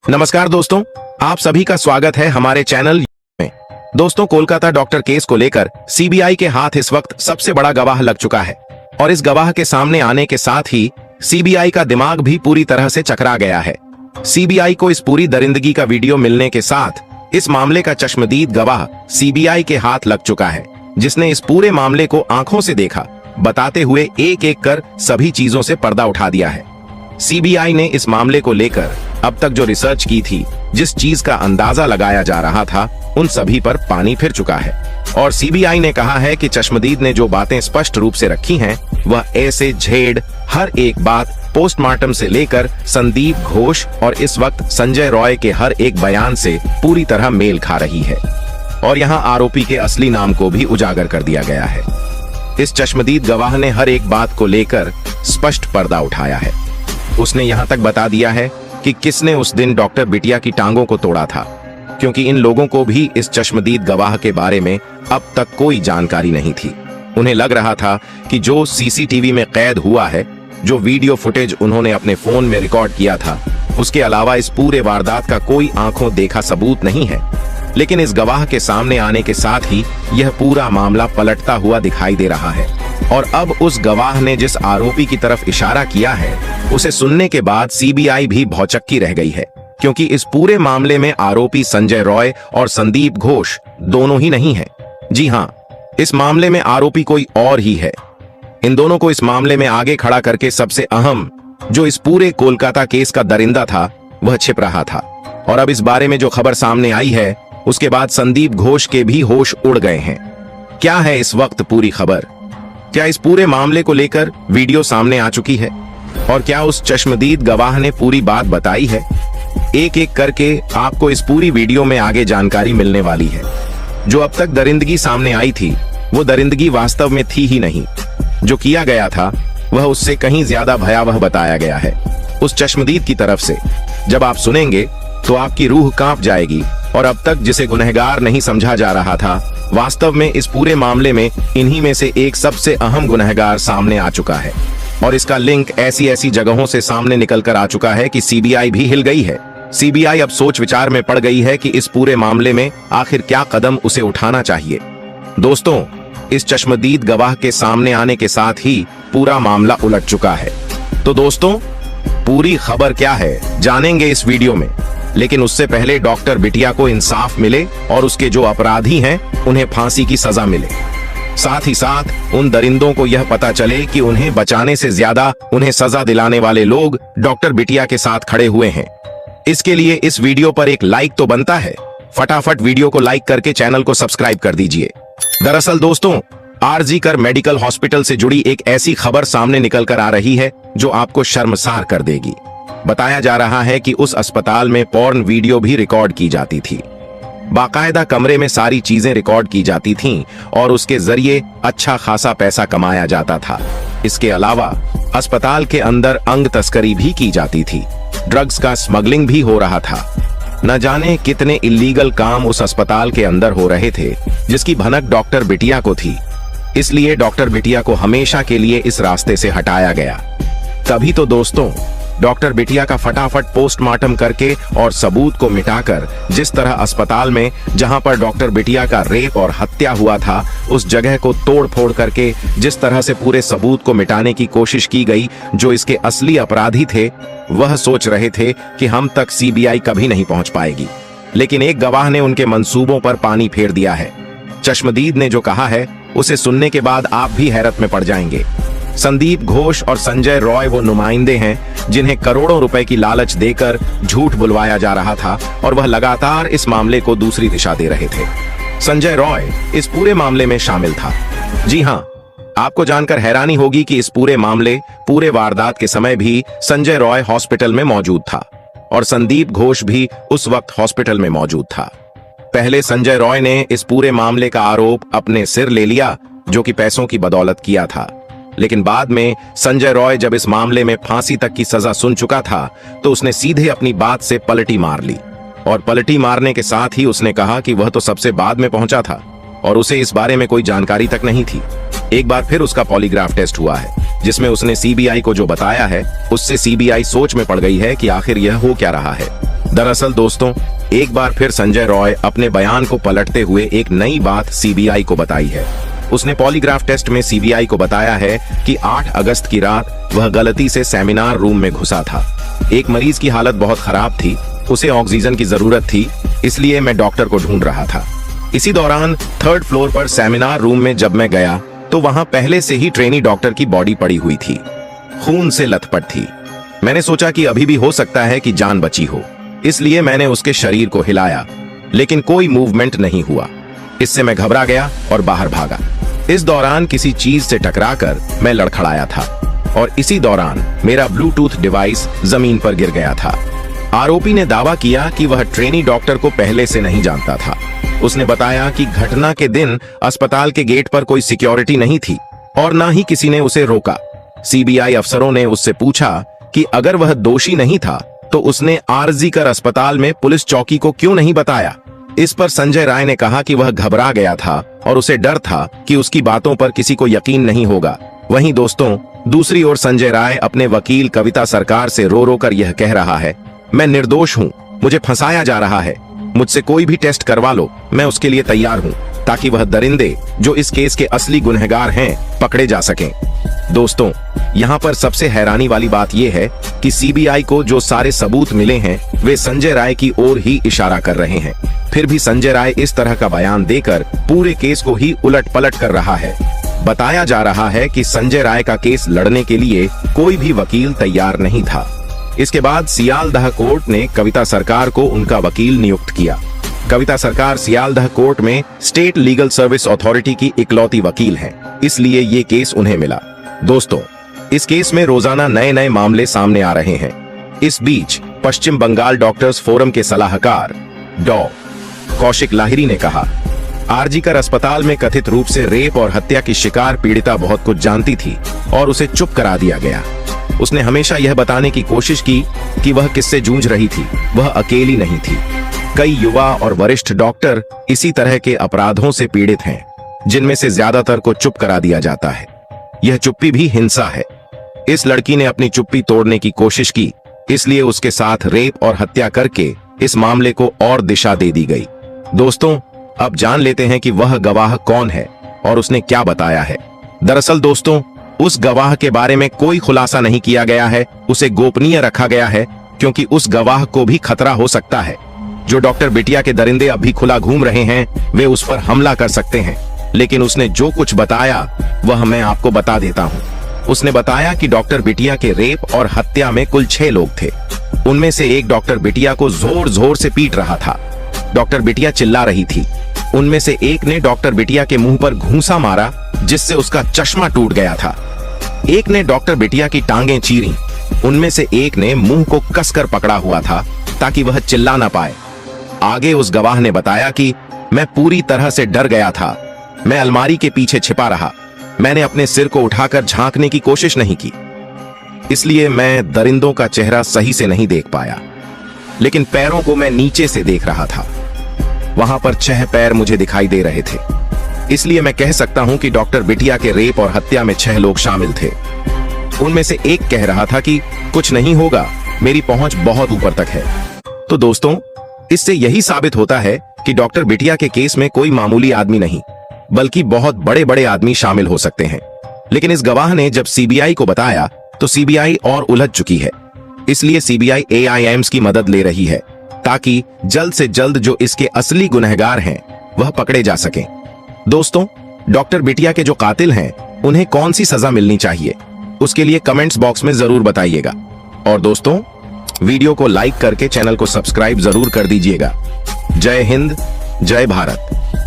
नमस्कार दोस्तों, आप सभी का स्वागत है हमारे चैनल में। दोस्तों, कोलकाता डॉक्टर केस को लेकर सीबीआई के हाथ इस वक्त सबसे बड़ा गवाह लग चुका है और इस गवाह के सामने आने के साथ ही सीबीआई का दिमाग भी पूरी तरह से चकरा गया है। सीबीआई को इस पूरी दरिंदगी का वीडियो मिलने के साथ इस मामले का चश्मदीद गवाह सीबीआई के हाथ लग चुका है, जिसने इस पूरे मामले को आंखों से देखा, बताते हुए एक एक कर सभी चीजों से पर्दा उठा दिया है। सीबीआई ने इस मामले को लेकर अब तक जो रिसर्च की थी, जिस चीज का अंदाजा लगाया जा रहा था, उन सभी पर पानी फिर चुका है और सीबीआई ने कहा है कि चश्मदीद ने जो बातें स्पष्ट रूप से रखी हैं, वह ऐसे झेड़ हर एक बात पोस्टमार्टम से लेकर संदीप घोष और इस वक्त संजय रॉय के हर एक बयान से पूरी तरह मेल खा रही है और यहाँ आरोपी के असली नाम को भी उजागर कर दिया गया है। इस चश्मदीद गवाह ने हर एक बात को लेकर स्पष्ट पर्दा उठाया है। उसने यहाँ तक बता दिया है कि किसने उस दिन डॉक्टर बिटिया की टांगों को तोड़ा था, क्योंकि इन लोगों को भी इस चश्मदीद गवाह के बारे में अब तक कोई जानकारी नहीं थी। उन्हें लग रहा था कि जो सीसीटीवी में कैद हुआ है, जो वीडियो फुटेज उन्होंने अपने फोन में रिकॉर्ड किया था, उसके अलावा इस पूरे वारदात का कोई आंखों देखा सबूत नहीं है। लेकिन इस गवाह के सामने आने के साथ ही यह पूरा मामला पलटता हुआ दिखाई दे रहा है और अब उस गवाह ने जिस आरोपी की तरफ इशारा किया है, उसे सुनने के बाद सीबीआई भी भौचक्की रह गई है, क्योंकि इस पूरे मामले में आरोपी संजय रॉय और संदीप घोष दोनों ही नहीं है। जी हाँ, इस मामले में आरोपी कोई और ही है। इन दोनों को इस मामले में आगे खड़ा करके सबसे अहम जो इस पूरे कोलकाता केस का दरिंदा था, वह छिप रहा था और अब इस बारे में जो खबर सामने आई है, उसके बाद संदीप घोष के भी होश उड़ गए हैं। क्या है इस वक्त पूरी खबर? क्या इस पूरे मामले को लेकर वीडियो सामने आ चुकी है और क्या उस चश्मदीद गवाह ने पूरी बात बताई है? एक एक करके आपको इस पूरी वीडियो में आगे जानकारी मिलने वाली है। जो अब तक दरिंदगी सामने आई थी, वो दरिंदगी वास्तव में थी ही नहीं। जो किया गया था वह उससे कहीं ज्यादा भयावह बताया गया है उस चश्मदीद की तरफ से। जब आप सुनेंगे तो आपकी रूह कांप जाएगी और अब तक जिसे गुनहगार नहीं समझा जा रहा था, वास्तव में इस पूरे मामले में इन्हीं में से एक सबसे अहम गुनहगार सामने आ चुका है और इसका लिंक ऐसी ऐसी जगहों से सामने निकल कर आ चुका है कि सीबीआई भी हिल गई है। सीबीआई अब सोच विचार में पड़ गई है कि इस पूरे मामले में आखिर क्या कदम उसे उठाना चाहिए। दोस्तों, इस चश्मदीद गवाह के सामने आने के साथ ही पूरा मामला उलट चुका है। तो दोस्तों, पूरी खबर क्या है जानेंगे इस वीडियो में, लेकिन उससे पहले डॉक्टर बिटिया को इंसाफ मिले और उसके जो अपराधी हैं उन्हें फांसी की सजा मिले। साथ ही साथ उन दरिंदों को यह पता चले कि उन्हें बचाने से ज्यादा उन्हें सजा दिलाने वाले लोग डॉक्टर बिटिया के साथ खड़े हुए हैं। इसके लिए इस वीडियो पर एक लाइक तो बनता है। फटाफट वीडियो को लाइक करके चैनल को सब्सक्राइब कर दीजिए। दरअसल दोस्तों, आरजी कर मेडिकल हॉस्पिटल से जुड़ी एक ऐसी खबर सामने निकल कर आ रही है जो आपको शर्मसार कर देगी। बताया जा रहा है कि उस अस्पताल में पॉर्न वीडियो भी रिकॉर्ड की जाती थी। बाकायदा कमरे में सारी चीजें रिकॉर्ड की जाती थीं और उसके जरिए अच्छा खासा पैसा कमाया जाता था। इसके अलावा अस्पताल के अंदर अंग तस्करी भी की जाती थी, ड्रग्स का स्मगलिंग भी हो रहा था। न जाने कितने इल्लीगल काम उस अस्पताल के अंदर हो रहे थे, जिसकी भनक डॉक्टर बिटिया को थी। इसलिए डॉक्टर बिटिया को हमेशा के लिए इस रास्ते से हटाया गया। तभी तो दोस्तों, डॉक्टर बिटिया का फटाफट पोस्टमार्टम करके और सबूत को मिटाकर जिस तरह अस्पताल में जहां पर डॉक्टर बिटिया का रेप और हत्या हुआ था, उस जगह को तोड़ फोड़ करके जिस तरह से पूरे सबूत को मिटाने की कोशिश की गई, जो इसके असली अपराधी थे वह सोच रहे थे कि हम तक सीबीआई कभी नहीं पहुंच पाएगी। लेकिन एक गवाह ने उनके मंसूबों पर पानी फेर दिया है। चश्मदीद ने जो कहा है, उसे सुनने के बाद आप भी हैरत में पड़ जाएंगे। संदीप घोष और संजय रॉय वो नुमाइंदे हैं जिन्हें करोड़ों रुपए की लालच देकर झूठ बुलवाया जा रहा था और वह लगातार इस मामले को दूसरी दिशा दे रहे थे। संजय रॉय इस पूरे मामले में शामिल था। जी हाँ, आपको जानकर हैरानी होगी कि इस पूरे मामले, पूरे वारदात के समय भी संजय रॉय हॉस्पिटल में मौजूद था और संदीप घोष भी उस वक्त हॉस्पिटल में मौजूद था। पहले संजय रॉय ने इस पूरे मामले का आरोप अपने सिर ले लिया, जो कि पैसों की बदौलत किया था। लेकिन बाद में संजय रॉय जब इस मामले में फांसी तक की सजा सुन चुका था, तो उसने सीधे अपनी बात से पलटी मार ली और पलटी मारने के साथ ही उसने कहा कि वह तो सबसे बाद में पहुंचा था और उसे इस बारे में कोई जानकारी तक नहीं थी। एक बार फिर उसका पॉलीग्राफ टेस्ट हुआ है, जिसमें उसने सीबीआई को जो बताया है, उससे सीबीआई सोच में पड़ गई है कि आखिर यह हो क्या रहा है। दरअसल दोस्तों, एक बार फिर संजय रॉय अपने बयान को पलटते हुए एक नई बात सीबीआई को बताई है। उसने पॉलीग्राफ टेस्ट में सीबीआई को बताया है कि 8 अगस्त की रात वह गलती से सेमिनार रूम में घुसा था। एक मरीज की हालत बहुत खराब थी, उसे ऑक्सीजन की जरूरत थी, इसलिए मैं डॉक्टर को ढूंढ रहा था। इसी दौरान 3rd फ्लोर पर सेमिनार रूम में जब मैं गया तो वहां पहले से ही ट्रेनी डॉक्टर की बॉडी पड़ी हुई थी, खून से लथपथ थी। मैंने सोचा कि अभी भी हो सकता है कि जान बची हो, इसलिए मैंने उसके शरीर को हिलाया, लेकिन कोई मूवमेंट नहीं हुआ। इससे मैं घबरा गया और बाहर भागा। इस दौरान किसी चीज से टकराकर मैं लड़खड़ाया था और इसी दौरान मेरा ब्लूटूथ डिवाइस जमीन पर गिर गया था। आरोपी ने दावा किया कि वह ट्रेनी डॉक्टर को पहले से नहीं जानता था। उसने बताया कि घटना के दिन अस्पताल के गेट पर कोई सिक्योरिटी नहीं थी और ना ही किसी ने उसे रोका। सीबीआई अफसरों ने उससे पूछा कि अगर वह दोषी नहीं था तो उसने आर्जी कर अस्पताल में पुलिस चौकी को क्यों नहीं बताया। इस पर संजय राय ने कहा कि वह घबरा गया था और उसे डर था कि उसकी बातों पर किसी को यकीन नहीं होगा। वहीं दोस्तों, दूसरी ओर संजय राय अपने वकील कविता सरकार से रो रो कर यह कह रहा है, मैं निर्दोष हूँ, मुझे फंसाया जा रहा है, मुझसे कोई भी टेस्ट करवा लो, मैं उसके लिए तैयार हूँ, ताकि वह दरिंदे जो इस केस के असली गुनहगार हैं पकड़े जा सकें। दोस्तों, यहाँ पर सबसे हैरानी वाली बात यह है कि सीबीआई को जो सारे सबूत मिले हैं वे संजय राय की ओर ही इशारा कर रहे हैं। फिर भी संजय राय इस तरह का बयान देकर पूरे केस को ही उलट पलट कर रहा है। बताया जा रहा है कि संजय राय का केस लड़ने के लिए कोई भी वकील तैयार नहीं था। इसके बाद सियालदह कोर्ट ने कविता सरकार को उनका वकील नियुक्त किया। कविता सरकार सियालदह कोर्ट में स्टेट लीगल सर्विस अथॉरिटी की इकलौती वकील हैं, इसलिए ये केस उन्हें मिला। दोस्तों, इस केस में रोजाना नए नए मामले सामने आ रहे हैं। इस बीच पश्चिम बंगाल डॉक्टर्स फोरम के सलाहकार डॉ. कौशिक लाहिरी ने कहा, आरजीकर अस्पताल में कथित रूप से रेप और हत्या की शिकार पीड़िता बहुत कुछ जानती थी और उसे चुप करा दिया गया। उसने हमेशा यह बताने की कोशिश की कि वह किससे जूझ रही थी, वह अकेली नहीं थी। कई युवा और वरिष्ठ डॉक्टर इसी तरह के अपराधों से पीड़ित हैं, जिनमें से ज्यादातर को चुप करा दिया जाता है। यह चुप्पी भी हिंसा है। इस लड़की ने अपनी चुप्पी तोड़ने की कोशिश की, इसलिए उसके साथ रेप और हत्या करके इस मामले को और दिशा दे दी गई। दोस्तों, अब जान लेते हैं कि वह गवाह कौन है और उसने क्या बताया है। दरअसल दोस्तों, उस गवाह के बारे में कोई खुलासा नहीं किया गया है, उसे गोपनीय रखा गया है, क्योंकि उस गवाह को भी खतरा हो सकता है। जो डॉक्टर बिटिया के दरिंदे अभी खुला घूम रहे हैं, वे उस पर हमला कर सकते हैं। लेकिन उसने जो कुछ बताया वह मैं आपको बता देता हूँ। उसने बताया कि डॉक्टर बिटिया के रेप और हत्या में कुल 6 लोग थे। उनमें से एक डॉक्टर बिटिया को जोर जोर से पीट रहा था। डॉक्टर बिटिया चिल्ला रही थी। उनमें से एक ने डॉक्टर बिटिया के मुंह पर घूंसा मारा, जिससे उसका चश्मा टूट गया था। एक ने डॉक्टर बिटिया की टांगें चीरी। उनमें से एक ने मुंह को कसकर पकड़ा हुआ था ताकि वह चिल्ला ना पाए। आगे उस गवाह ने बताया कि मैं पूरी तरह से डर गया था। मैं अलमारी के पीछे छिपा रहा। मैंने अपने सिर को उठाकर झांकने की कोशिश नहीं की, इसलिए मैं दरिंदों का चेहरा सही से नहीं देख पाया, लेकिन पैरों को मैं नीचे से देख रहा था। वहां पर 6 पैर मुझे दिखाई दे रहे थे, इसलिए मैं कह सकता हूं कि डॉक्टर बिटिया के रेप और हत्या में 6 लोग शामिल थे। उनमें से एक कह रहा था कि कुछ नहीं होगा, मेरी पहुंच बहुत ऊपर तक है। तो दोस्तों, इससे यही साबित होता है कि डॉक्टर बिटिया के केस में कोई मामूली आदमी नहीं, बल्कि बहुत बड़े बड़े आदमी शामिल हो सकते हैं। लेकिन इस गवाह ने जब सीबीआई को बताया तो सीबीआई और उलझ चुकी है। इसलिए सीबीआई एआईएम्स की मदद ले रही है ताकि जल्द से जल्द जो इसके असली गुनहगार हैं वह पकड़े जा सकें। दोस्तों, डॉक्टर बिटिया के जो कातिल हैं उन्हें कौन सी सजा मिलनी चाहिए, उसके लिए कमेंट्स बॉक्स में जरूर बताइएगा। और दोस्तों, वीडियो को लाइक करके चैनल को सब्सक्राइब जरूर कर दीजिएगा। जय हिंद, जय भारत।